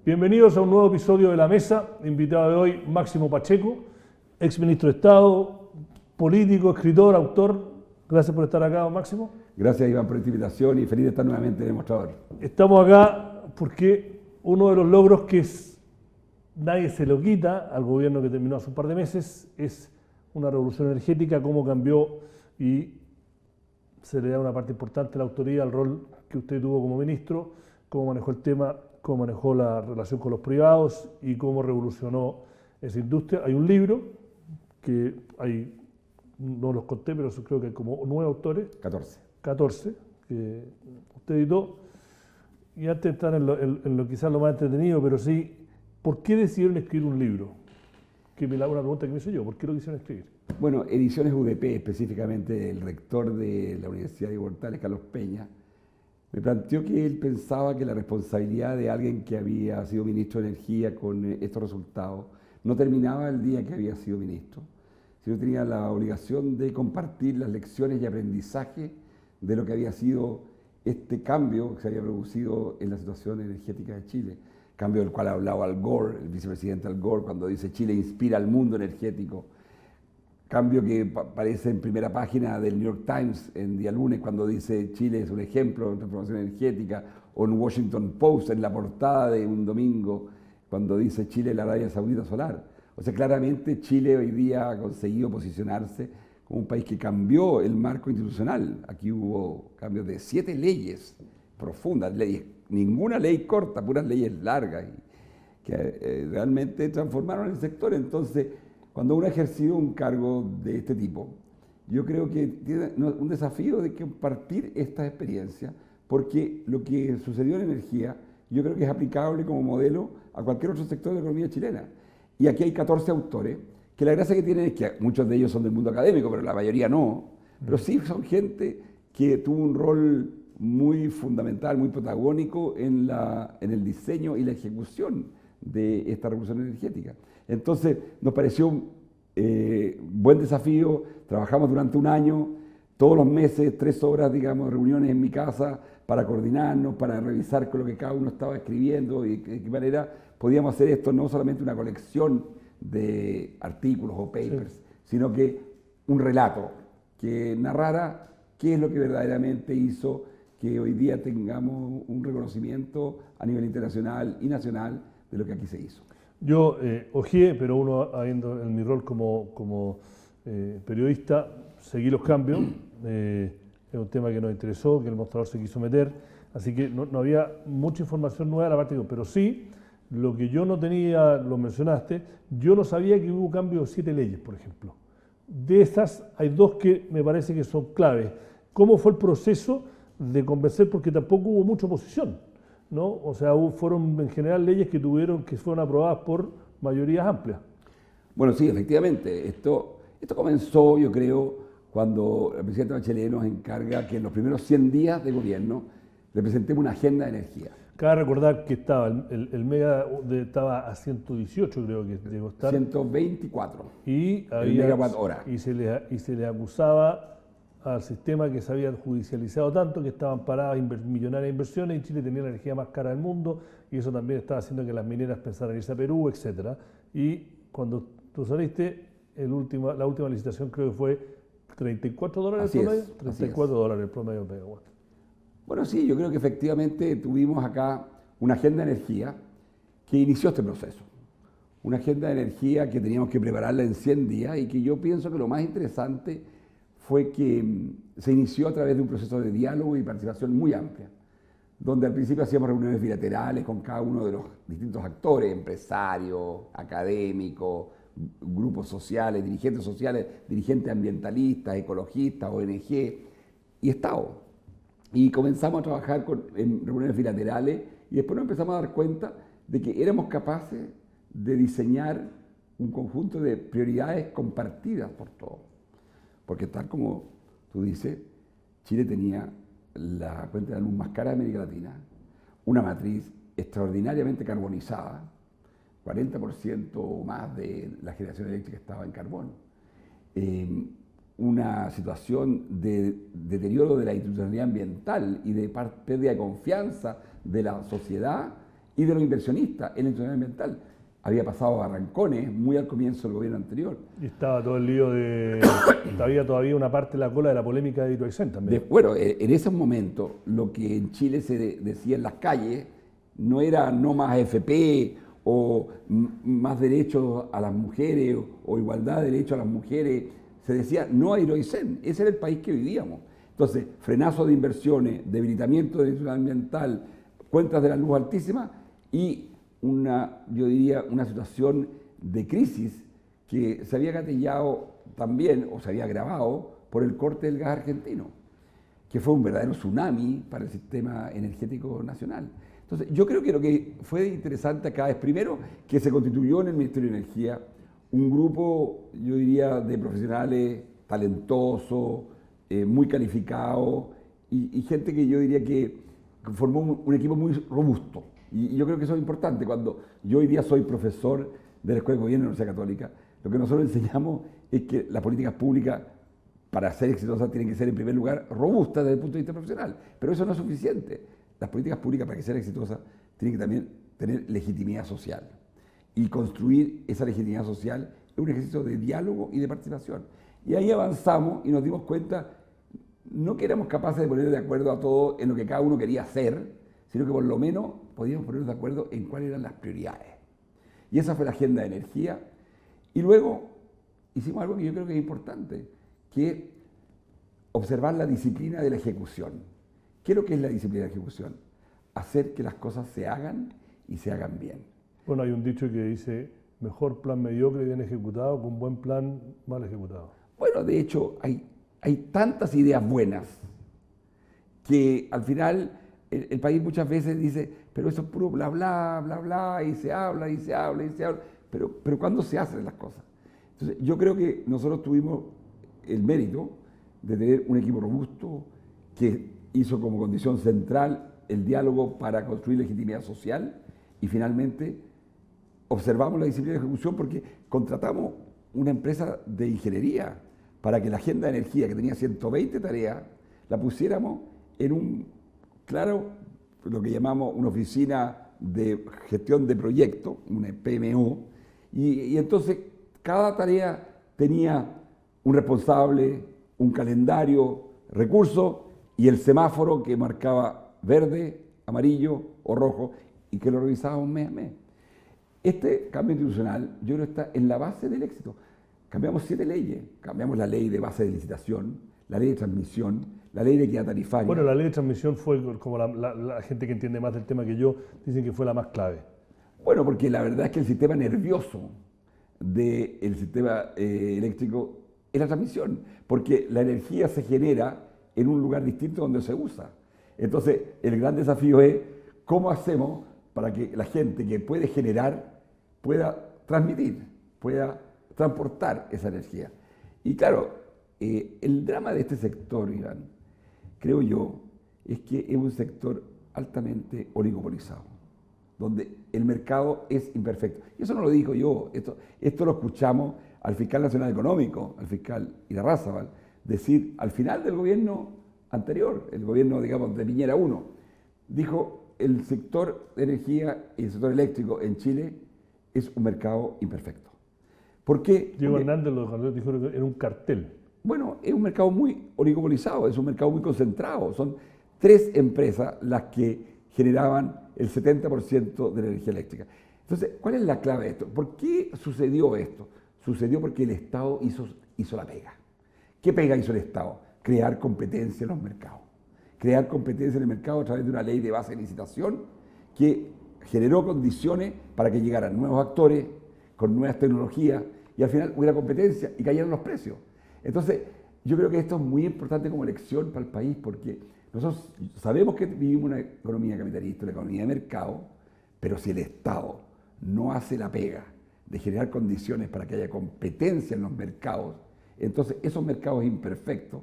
Bienvenidos a un nuevo episodio de La Mesa. Invitado de hoy, Máximo Pacheco, ex ministro de Estado, político, escritor, autor. Gracias por estar acá, Máximo. Gracias, Iván, por esta invitación y feliz de estar nuevamente en el mostrador. Estamos acá porque uno de los logros que nadie se lo quita al gobierno que terminó hace un par de meses es una revolución energética, cómo cambió y se le da una parte importante de la autoría al rol que usted tuvo como ministro, cómo manejó el tema, cómo manejó la relación con los privados y cómo revolucionó esa industria. Hay un libro que no los conté, pero creo que hay como 9 autores. 14 que usted editó. Y antes de estar en lo quizás lo más entretenido, pero sí, ¿por qué decidieron escribir un libro? Una pregunta que me hice yo, ¿por qué lo quisieron escribir? Bueno, Ediciones UDP, específicamente el rector de la Universidad de Portales, Carlos Peña, me planteó que él pensaba que la responsabilidad de alguien que había sido ministro de Energía con estos resultados no terminaba el día que había sido ministro, sino tenía la obligación de compartir las lecciones y aprendizaje de lo que había sido este cambio que se había producido en la situación energética de Chile. Cambio del cual ha hablado Al Gore, el vicepresidente Al Gore, cuando dice Chile inspira al mundo energético. Cambio que aparece en primera página del New York Times en día lunes, cuando dice Chile es un ejemplo de transformación energética, o en Washington Post, en la portada de un domingo, cuando dice Chile la Arabia Saudita solar. O sea, claramente Chile hoy día ha conseguido posicionarse como un país que cambió el marco institucional. Aquí hubo cambios de 7 leyes profundas, ninguna ley corta, puras leyes largas, que realmente transformaron el sector. Entonces, cuando uno ha ejercido un cargo de este tipo, yo creo que tiene un desafío de compartir estas experiencias, porque lo que sucedió en energía, yo creo que es aplicable como modelo a cualquier otro sector de la economía chilena. Y aquí hay 14 autores, que la gracia que tienen es que muchos de ellos son del mundo académico, pero la mayoría no. Pero sí son gente que tuvo un rol muy fundamental, muy protagónico en el diseño y la ejecución de esta revolución energética. Entonces nos pareció un buen desafío, trabajamos durante un año, todos los meses, 3 horas, digamos, reuniones en mi casa para coordinarnos, para revisar con lo que cada uno estaba escribiendo y de qué manera podíamos hacer esto, no solamente una colección de artículos o papers, sí, sino que un relato que narrara qué es lo que verdaderamente hizo que hoy día tengamos un reconocimiento a nivel internacional y nacional de lo que aquí se hizo. Yo hojeé, pero uno, habiendo en mi rol como periodista, seguí los cambios. Es un tema que nos interesó, que el mostrador se quiso meter, así que no había mucha información nueva de la parte, pero sí, lo que yo no tenía, lo mencionaste, yo no sabía que hubo cambio de 7 leyes, por ejemplo. De esas hay 2 que me parece que son claves. ¿Cómo fue el proceso de convencer? Porque tampoco hubo mucha oposición, ¿no? O sea, fueron en general leyes que fueron aprobadas por mayorías amplias. Bueno, sí, efectivamente. Esto comenzó, yo creo, cuando el presidente Bachelet nos encarga que en los primeros 100 días de gobierno le presentemos una agenda de energía. Cabe recordar que el mega estaba a 118, creo que llegó a estar. 124. Y megawatt hora. Y se le acusaba al sistema que se había judicializado tanto, que estaban paradas millonarias inversiones y Chile tenía la energía más cara del mundo y eso también estaba haciendo que las mineras pensaran irse a Perú, etc. Y cuando tú saliste, la última licitación creo que fue $34 el promedio. $34 el promedio de megawatt. Bueno, sí, yo creo que efectivamente tuvimos acá una agenda de energía que inició este proceso. Una agenda de energía que teníamos que prepararla en 100 días y que yo pienso que lo más interesante fue que se inició a través de un proceso de diálogo y participación muy amplia, donde al principio hacíamos reuniones bilaterales con cada uno de los distintos actores, empresarios, académicos, grupos sociales, dirigentes ambientalistas, ecologistas, ONG y Estado. Y comenzamos a trabajar en reuniones bilaterales y después nos empezamos a dar cuenta de que éramos capaces de diseñar un conjunto de prioridades compartidas por todos. Porque tal como tú dices, Chile tenía la fuente de luz más cara de América Latina, una matriz extraordinariamente carbonizada, 40% o más de la generación eléctrica estaba en carbón. Una situación de deterioro de la institucionalidad ambiental y de pérdida de confianza de la sociedad y de los inversionistas en la institución ambiental. Había pasado a arrancones muy al comienzo del gobierno anterior. Y estaba todo el lío de... había todavía una parte de la cola de la polémica de Hidroaicén también. Bueno, en esos momentos lo que en Chile se decía en las calles no era no más AFP o más derechos a las mujeres o igualdad de derechos a las mujeres. Se decía no a Hidroaicén. Ese era el país que vivíamos. Entonces, frenazo de inversiones, debilitamiento de la institución ambiental, cuentas de la luz altísimas y yo diría, una situación de crisis que se había gatillado también, o se había agravado, por el corte del gas argentino, que fue un verdadero tsunami para el sistema energético nacional. Entonces, yo creo que lo que fue interesante acá es, primero, que se constituyó en el Ministerio de Energía un grupo, yo diría, de profesionales talentosos, muy calificados, y gente que yo diría que formó un equipo muy robusto. Y yo creo que eso es importante. Cuando yo hoy día soy profesor de la Escuela de Gobierno de la Universidad Católica, lo que nosotros enseñamos es que las políticas públicas, para ser exitosas, tienen que ser en primer lugar robustas desde el punto de vista profesional. Pero eso no es suficiente. Las políticas públicas, para que sean exitosas, tienen que también tener legitimidad social. Y construir esa legitimidad social es un ejercicio de diálogo y de participación. Y ahí avanzamos y nos dimos cuenta, no que éramos capaces de poner de acuerdo a todo en lo que cada uno quería hacer, sino que por lo menos podíamos ponernos de acuerdo en cuáles eran las prioridades. Y esa fue la agenda de energía. Y luego hicimos algo que yo creo que es importante, que es observar la disciplina de la ejecución. ¿Qué es lo que es la disciplina de la ejecución? Hacer que las cosas se hagan y se hagan bien. Bueno, hay un dicho que dice, mejor plan mediocre bien ejecutado que un buen plan mal ejecutado. Bueno, de hecho, hay tantas ideas buenas que al final el país muchas veces dice, pero eso es puro bla, bla, bla, bla, y se habla, y se habla, y se habla, pero ¿cuándo se hacen las cosas? Entonces, yo creo que nosotros tuvimos el mérito de tener un equipo robusto que hizo como condición central el diálogo para construir legitimidad social y finalmente observamos la disciplina de ejecución porque contratamos una empresa de ingeniería para que la agenda de energía, que tenía 120 tareas, la pusiéramos en lo que llamamos una oficina de gestión de proyectos, una PMO, y entonces cada tarea tenía un responsable, un calendario, recursos y el semáforo que marcaba verde, amarillo o rojo y que lo revisábamos mes a mes. Este cambio institucional yo creo que está en la base del éxito. Cambiamos 7 leyes, cambiamos la ley de base de licitación, la ley de transmisión, la ley de equidad tarifaria. Bueno, la ley de transmisión fue, como la gente que entiende más del tema que yo, dicen que fue la más clave. Bueno, porque la verdad es que el sistema nervioso del sistema eléctrico es la transmisión, porque la energía se genera en un lugar distinto donde se usa. Entonces, el gran desafío es cómo hacemos para que la gente que puede generar pueda transmitir, pueda transportar esa energía. Y claro, el drama de este sector, Iván, creo yo, es que es un sector altamente oligopolizado, donde el mercado es imperfecto. Y eso no lo digo yo, esto lo escuchamos al fiscal nacional económico, al fiscal Irarrázaval, decir al final del gobierno anterior, el gobierno, digamos, de Piñera 1, dijo el sector de energía y el sector eléctrico en Chile es un mercado imperfecto. ¿Por qué? Diego Hernández lo dijo que era un cartel. Bueno, es un mercado muy oligopolizado, es un mercado muy concentrado. Son 3 empresas las que generaban el 70% de la energía eléctrica. Entonces, ¿cuál es la clave de esto? ¿Por qué sucedió esto? Sucedió porque el Estado hizo la pega. ¿Qué pega hizo el Estado? Crear competencia en los mercados. Crear competencia en el mercado a través de una ley de base de licitación que generó condiciones para que llegaran nuevos actores con nuevas tecnologías y al final hubiera competencia y cayeran los precios. Entonces, yo creo que esto es muy importante como lección para el país porque nosotros sabemos que vivimos una economía capitalista, una economía de mercado, pero si el Estado no hace la pega de generar condiciones para que haya competencia en los mercados, entonces esos mercados imperfectos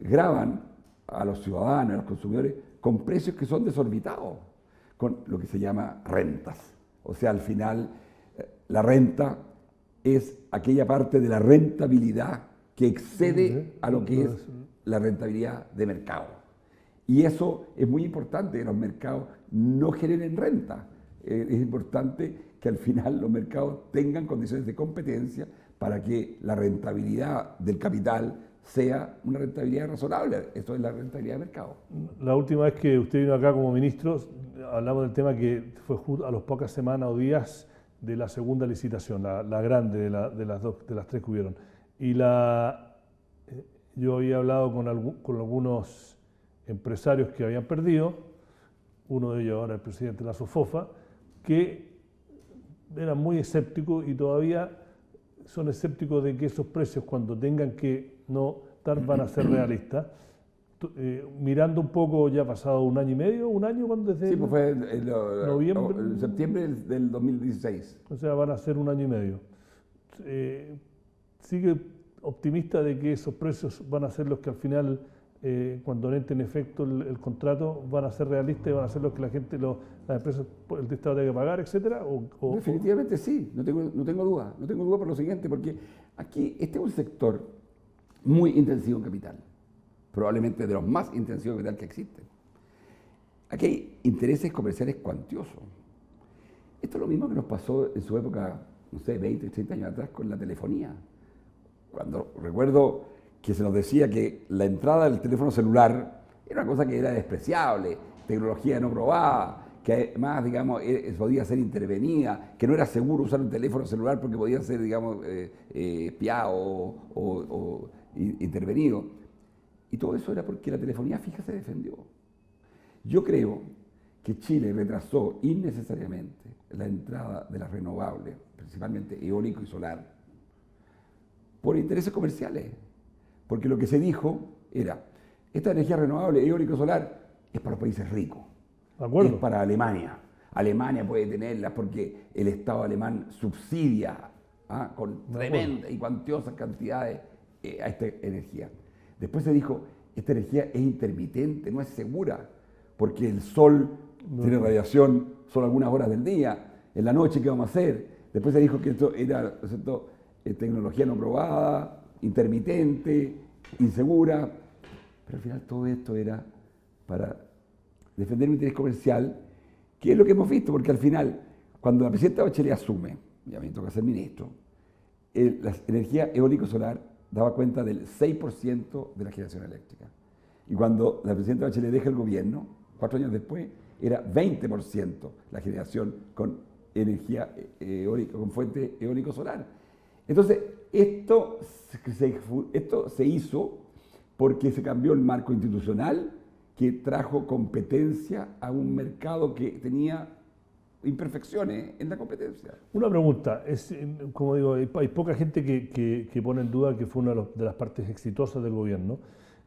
gravan a los ciudadanos, a los consumidores, con precios que son desorbitados, con lo que se llama rentas. O sea, al final, la renta es aquella parte de la rentabilidad que excede a lo que es la rentabilidad de mercado. Y eso es muy importante, que los mercados no generen renta. es importante que al final los mercados tengan condiciones de competencia para que la rentabilidad del capital sea una rentabilidad razonable. Esto es la rentabilidad de mercado. La última vez que usted vino acá como ministro, hablamos del tema que fue a las pocas semanas o días de la segunda licitación, la grande de las tres que hubieron. Y yo había hablado con algunos empresarios que habían perdido, uno de ellos ahora el presidente de la SOFOFA, que eran muy escépticos y todavía son escépticos de que esos precios, cuando tengan que no estar, van a ser realistas. Mirando un poco, ya ha pasado un año y medio, un año, cuando desde sí, pues fue en septiembre del 2016. O sea, van a ser un año y medio. ¿Sigue optimista de que esos precios van a ser los que al final, cuando entre en efecto el contrato, van a ser realistas y van a ser los que la gente, las empresas, el Estado tenga que pagar, etcétera? Definitivamente sí, no tengo duda. No tengo duda por lo siguiente, porque aquí este es un sector muy intensivo en capital, probablemente de los más intensivos en capital que existen. Aquí hay intereses comerciales cuantiosos. Esto es lo mismo que nos pasó en su época, no sé, 20, 30 años atrás con la telefonía. Cuando recuerdo que se nos decía que la entrada del teléfono celular era una cosa que era despreciable, tecnología no probada, que además, digamos, podía ser intervenida, que no era seguro usar un teléfono celular porque podía ser, digamos, espiado o intervenido. Y todo eso era porque la telefonía fija se defendió. Yo creo que Chile retrasó innecesariamente la entrada de las renovables, principalmente eólico y solar, por intereses comerciales. Porque lo que se dijo era, esta energía renovable, eólico y solar, es para los países ricos. ¿De acuerdo? Es para Alemania. Alemania puede tenerla porque el Estado alemán subsidia con tremendas y cuantiosas cantidades a esta energía. Después se dijo, esta energía es intermitente, no es segura, porque el sol tiene radiación solo algunas horas del día, en la noche, ¿qué vamos a hacer? Después se dijo que esto era, ¿cierto?, tecnología no probada, intermitente, insegura, pero al final todo esto era para defender un interés comercial, que es lo que hemos visto, porque al final, cuando la presidenta Bachelet asume, ya me toca ser ministro, la energía eólico-solar daba cuenta del 6% de la generación eléctrica. Y cuando la presidenta Bachelet deja el gobierno, 4 años después, era 20% la generación con energía eólica, con fuente eólico-solar. Entonces, esto se hizo porque se cambió el marco institucional que trajo competencia a un mercado que tenía imperfecciones en la competencia. Una pregunta, como digo, hay poca gente que pone en duda que fue una de las partes exitosas del gobierno.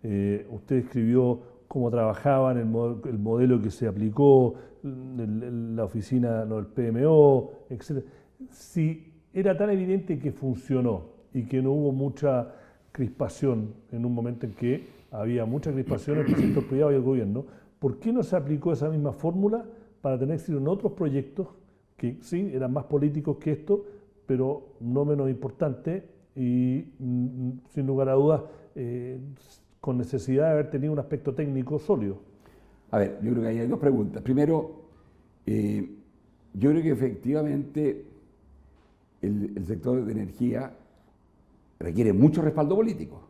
Usted escribió cómo trabajaban, el modelo que se aplicó, la oficina, el PMO, etc. Si era tan evidente que funcionó y que no hubo mucha crispación en un momento en que había mucha crispación entre el sector privado y el gobierno, ¿por qué no se aplicó esa misma fórmula para tener éxito en otros proyectos que sí eran más políticos que esto, pero no menos importantes y sin lugar a dudas con necesidad de haber tenido un aspecto técnico sólido? A ver, yo creo que ahí hay dos preguntas. Primero, yo creo que efectivamente el sector de energía requiere mucho respaldo político.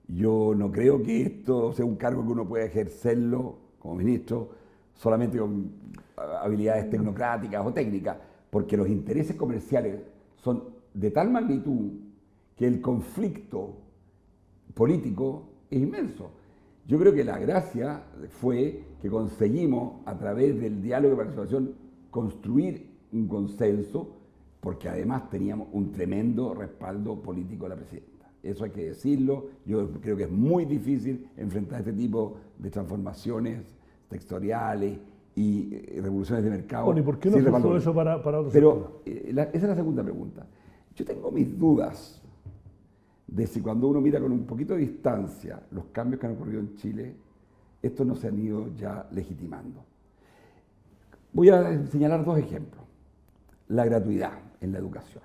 Yo no creo que esto sea un cargo que uno pueda ejercerlo como ministro solamente con habilidades tecnocráticas o técnicas, porque los intereses comerciales son de tal magnitud que el conflicto político es inmenso. Yo creo que la gracia fue que conseguimos, a través del diálogo de participación, construir un consenso, porque además teníamos un tremendo respaldo político de la presidenta. Eso hay que decirlo. Yo creo que es muy difícil enfrentar este tipo de transformaciones sectoriales y revoluciones de mercado. Bueno, ¿y por qué no se usó eso para otros sectores? Esa es la segunda pregunta. Yo tengo mis dudas de si cuando uno mira con un poquito de distancia los cambios que han ocurrido en Chile, estos no se han ido ya legitimando. Voy a señalar 2 ejemplos. La gratuidad en la educación.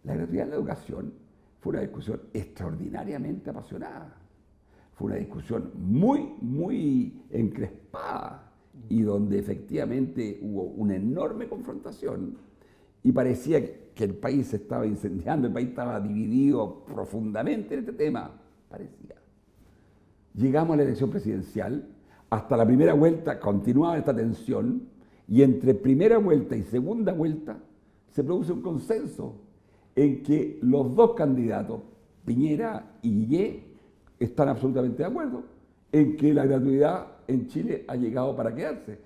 La gratuidad en la educación fue una discusión extraordinariamente apasionada. Fue una discusión muy, muy encrespada y donde efectivamente hubo una enorme confrontación y parecía que el país se estaba incendiando, el país estaba dividido profundamente en este tema, parecía. Llegamos a la elección presidencial, hasta la primera vuelta continuaba esta tensión y entre primera vuelta y segunda vuelta se produce un consenso en que los dos candidatos, Piñera y Guillé, están absolutamente de acuerdo en que la gratuidad en Chile ha llegado para quedarse.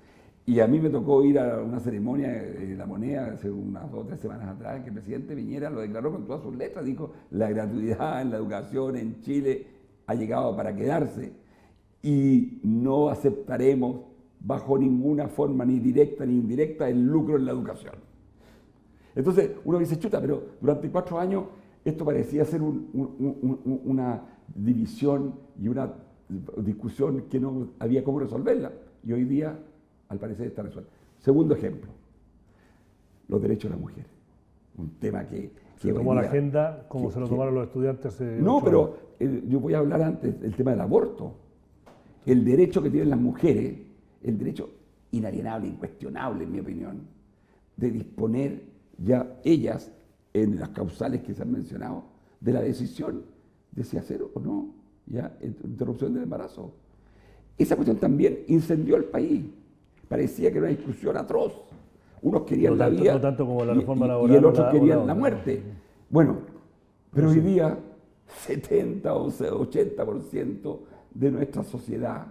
Y a mí me tocó ir a una ceremonia de la moneda hace unas 2 o 3 semanas atrás, en que el presidente Piñera lo declaró con todas sus letras, dijo, la gratuidad en la educación en Chile ha llegado para quedarse y no aceptaremos bajo ninguna forma, ni directa ni indirecta, el lucro en la educación. Entonces uno dice, chuta, pero durante 4 años esto parecía ser una división y una discusión que no había cómo resolverla. Y hoy día, al parecer, está resuelta. Segundo ejemplo, los derechos de la mujer. Un tema que se tomó la agenda como se lo tomaron los estudiantes hace No, 8 pero yo voy a hablar antes del tema del aborto. El derecho que tienen las mujeres, el derecho inalienable, incuestionable, en mi opinión, de disponer ya ellas, en las causales que se han mencionado, de la decisión de si hacer o no ya interrupción del embarazo. Esa cuestión también incendió el país. Parecía que era una discusión atroz. Unos querían la vida no tanto como la reforma laboral, y el otro querían la muerte. Bueno, pero hoy día 70 o 80% de nuestra sociedad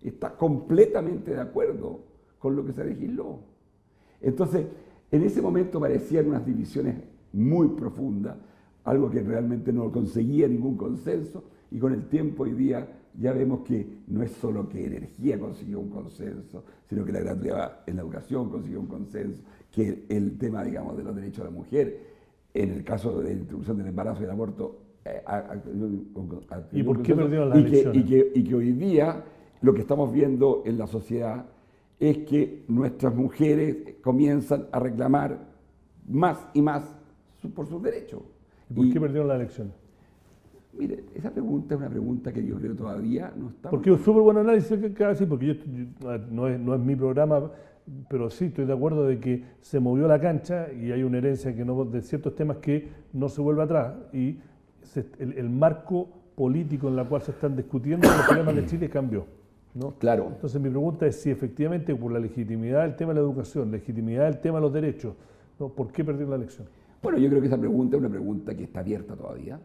está completamente de acuerdo con lo que se legisló. Entonces, en ese momento parecían unas divisiones muy profundas, algo que realmente no conseguía ningún consenso, y con el tiempo hoy día ya vemos que no es solo que energía consiguió un consenso, sino que la gratuidad en la educación consiguió un consenso, que el tema, digamos, de los derechos de la mujer, en el caso de la interrupción del embarazo y del aborto, ¿y por qué perdieron las elecciones? Y que hoy día lo que estamos viendo en la sociedad es que nuestras mujeres comienzan a reclamar más y más por sus derechos. ¿Y por qué perdieron las elecciones? Mire, esa pregunta es una pregunta que yo creo todavía no está... Porque es un súper buen análisis que acaba de decir, porque no es mi programa, pero sí estoy de acuerdo de que se movió la cancha y hay una herencia que no, de ciertos temas que no se vuelve atrás. Y el marco político en el cual se están discutiendo los problemas de Chile cambió, ¿no? Claro. Entonces mi pregunta es si efectivamente por la legitimidad del tema de la educación, legitimidad del tema de los derechos, ¿no? ¿Por qué perdieron la elección? Bueno, yo creo que esa pregunta es una pregunta que está abierta todavía.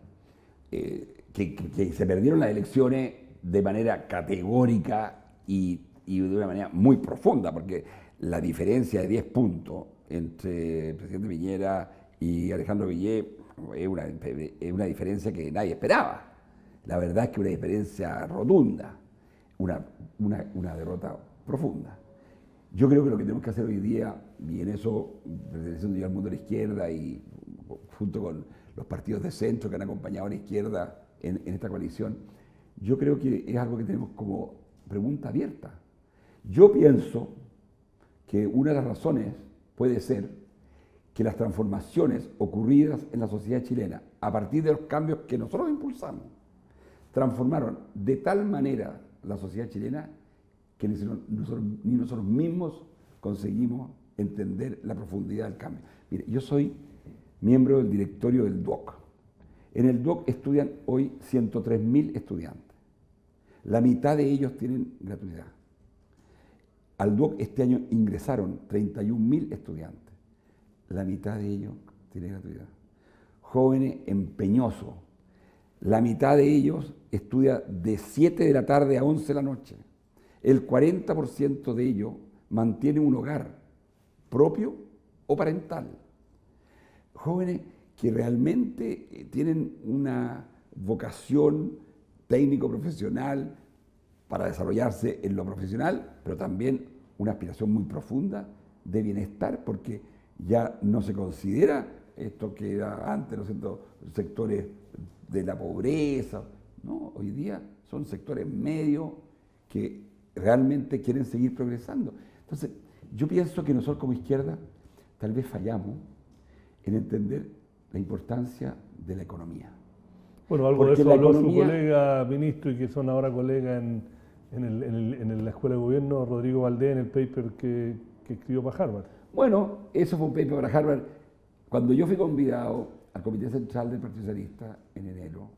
Que se perdieron las elecciones de manera categórica y de una manera muy profunda, porque la diferencia de 10 puntos entre el presidente Piñera y Alejandro Guillé es una diferencia que nadie esperaba. La verdad es que una diferencia rotunda, una derrota profunda. Yo creo que lo que tenemos que hacer hoy día, y en eso perteneciendo yo al mundo de la izquierda y junto con los partidos de centro que han acompañado a la izquierda en esta coalición, yo creo que es algo que tenemos como pregunta abierta. Yo pienso que una de las razones puede ser que las transformaciones ocurridas en la sociedad chilena a partir de los cambios que nosotros impulsamos transformaron de tal manera la sociedad chilena que ni nosotros mismos conseguimos entender la profundidad del cambio. Mire, yo soy miembro del directorio del DUOC. En el DUOC estudian hoy 103.000 estudiantes. La mitad de ellos tienen gratuidad. Al DUOC este año ingresaron 31.000 estudiantes. La mitad de ellos tienen gratuidad. Jóvenes empeñosos. La mitad de ellos estudia de 7 de la tarde a 11 de la noche. El 40% de ellos mantiene un hogar propio o parental. Jóvenes que realmente tienen una vocación técnico-profesional para desarrollarse en lo profesional, pero también una aspiración muy profunda de bienestar, porque ya no se considera esto que era antes, ¿no? Sectores de la pobreza, ¿no? Hoy día son sectores medios que realmente quieren seguir progresando. Entonces, yo pienso que nosotros como izquierda tal vez fallamos en entender la importancia de la economía. Bueno, algo de eso habló su colega ministro y que son ahora colegas en la Escuela de Gobierno Rodrigo Valdés en el paper que escribió para Harvard. Bueno, eso fue un paper para Harvard. Cuando yo fui convidado al Comité Central del Partido Socialista en enero,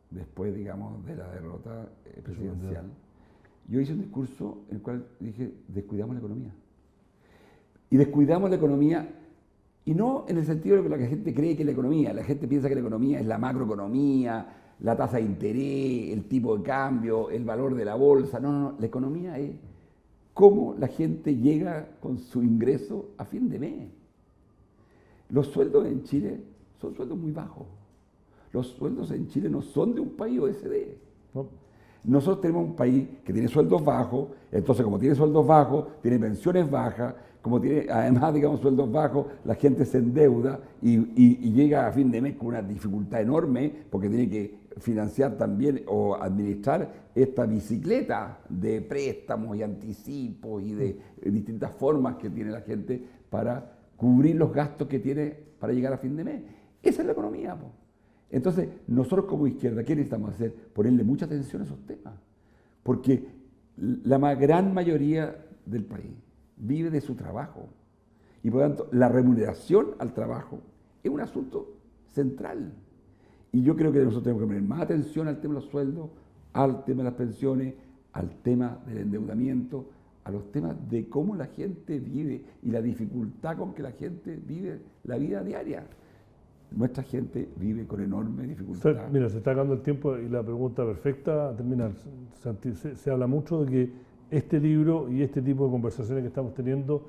después, digamos, de la derrota presidencial, yo hice un discurso en el cual dije, descuidamos la economía. Y descuidamos la economía, y no en el sentido de lo que la gente cree que es la economía. La gente piensa que la economía es la macroeconomía, la tasa de interés, el tipo de cambio, el valor de la bolsa. No, no, no. La economía es cómo la gente llega con su ingreso a fin de mes. Los sueldos en Chile son sueldos muy bajos. Los sueldos en Chile no son de un país OECD. ¿No? Nosotros tenemos un país que tiene sueldos bajos, entonces como tiene sueldos bajos, tiene pensiones bajas, como tiene además, digamos, sueldos bajos, la gente se endeuda y llega a fin de mes con una dificultad enorme porque tiene que financiar también o administrar esta bicicleta de préstamos y anticipos y de distintas formas que tiene la gente para cubrir los gastos que tiene para llegar a fin de mes. Esa es la economía, po. Entonces, nosotros como izquierda, ¿qué necesitamos hacer? Ponerle mucha atención a esos temas. Porque la gran mayoría del país vive de su trabajo. Y por lo tanto, la remuneración al trabajo es un asunto central. Y yo creo que nosotros tenemos que poner más atención al tema de los sueldos, al tema de las pensiones, al tema del endeudamiento, a los temas de cómo la gente vive y la dificultad con que la gente vive la vida diaria. Nuestra gente vive con enorme dificultad. Mira, se está acabando el tiempo y la pregunta perfecta a terminar. Se habla mucho de que este libro y este tipo de conversaciones que estamos teniendo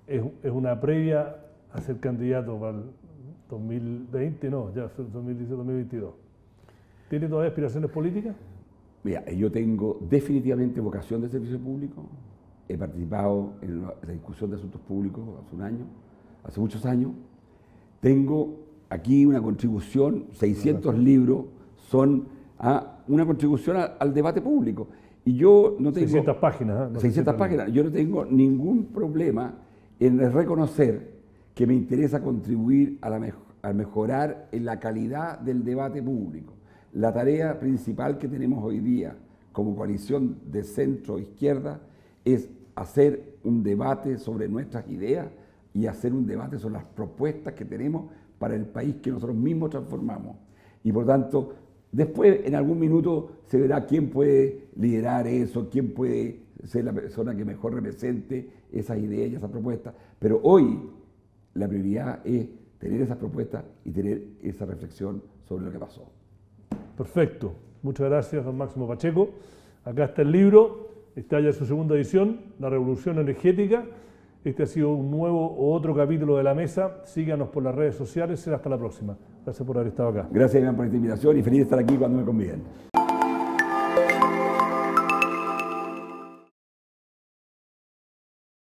es una previa a ser candidato para el 2020, no, ya 2018-2022. ¿Tiene todavía aspiraciones políticas? Mira, yo tengo definitivamente vocación de servicio público. He participado en la discusión de asuntos públicos hace muchos años. Tengo aquí una contribución, 600 libros son una contribución al debate público. Y yo no tengo... 600 páginas. ¿eh? No 600 páginas. Yo no tengo ningún problema en reconocer que me interesa contribuir a mejorar en la calidad del debate público. La tarea principal que tenemos hoy día como coalición de centro-izquierda es hacer un debate sobre nuestras ideas y hacer un debate sobre las propuestas que tenemos para el país que nosotros mismos transformamos. Y por tanto, después en algún minuto se verá quién puede liderar eso, quién puede ser la persona que mejor represente esas ideas y esas propuestas. Pero hoy la prioridad es tener esas propuestas y tener esa reflexión sobre lo que pasó. Perfecto. Muchas gracias, don Máximo Pacheco. Acá está el libro, está ya su segunda edición, La Revolución Energética. Este ha sido un nuevo o otro capítulo de La Mesa. Síganos por las redes sociales. Será hasta la próxima. Gracias por haber estado acá. Gracias, Iván, por esta invitación y feliz de estar aquí cuando me conviden.